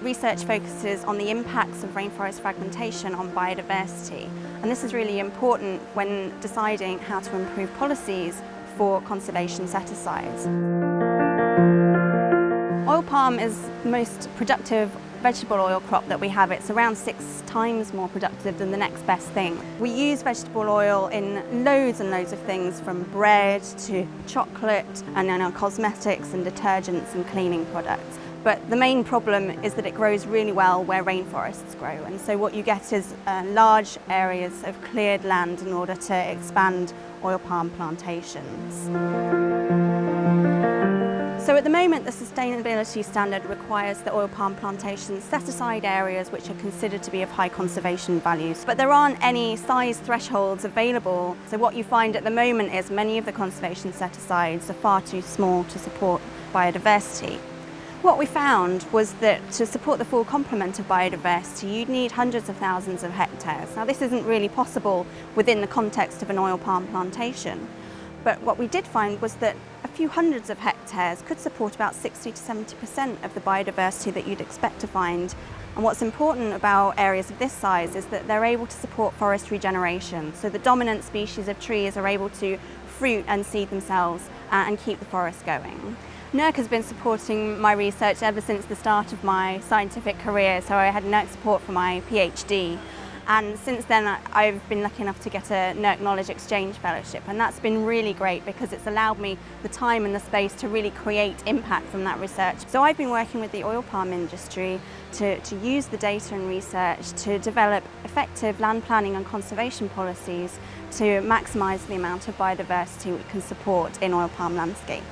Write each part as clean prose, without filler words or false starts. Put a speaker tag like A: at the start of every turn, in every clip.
A: research focuses on the impacts of rainforest fragmentation on biodiversity, and this is really important when deciding how to improve policies for conservation set-asides. Oil palm is the most productive vegetable oil crop that we have. It's around 6 times more productive than the next best thing. We use vegetable oil in loads and loads of things, from bread to chocolate, and then our cosmetics and detergents and cleaning products. But the main problem is that it grows really well where rainforests grow, and so what you get is large areas of cleared land in order to expand oil palm plantations. So at the moment, the sustainability standard requires that oil palm plantations set aside areas which are considered to be of high conservation values. But there aren't any size thresholds available. So what you find at the moment is many of the conservation set-asides are far too small to support biodiversity. What we found was that to support the full complement of biodiversity, you'd need hundreds of thousands of hectares. Now, this isn't really possible within the context of an oil palm plantation. But what we did find was that a few hundreds of hectares could support about 60 to 70% of the biodiversity that you'd expect to find. And what's important about areas of this size is that they're able to support forest regeneration. So the dominant species of trees are able to fruit and seed themselves and keep the forest going. NERC has been supporting my research ever since the start of my scientific career. So I had NERC support for my PhD. And since then, I've been lucky enough to get a NERC Knowledge Exchange Fellowship, and that's been really great because it's allowed me the time and the space to really create impact from that research. So I've been working with the oil palm industry to use the data and research to develop effective land planning and conservation policies to maximise the amount of biodiversity we can support in oil palm landscapes.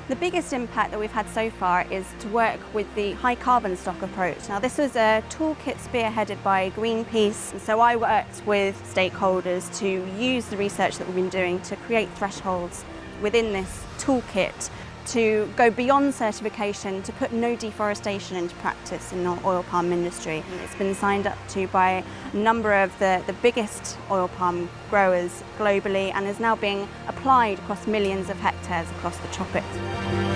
A: The biggest impact that we've had so far is to work with the high carbon stock approach. Now, this was a toolkit spearheaded by Greenpeace, so I worked with stakeholders to use the research that we've been doing to create thresholds within this toolkit to go beyond certification to put no deforestation into practice in the oil palm industry. It's been signed up to by a number of the biggest oil palm growers globally and is now being applied across millions of hectares across the tropics.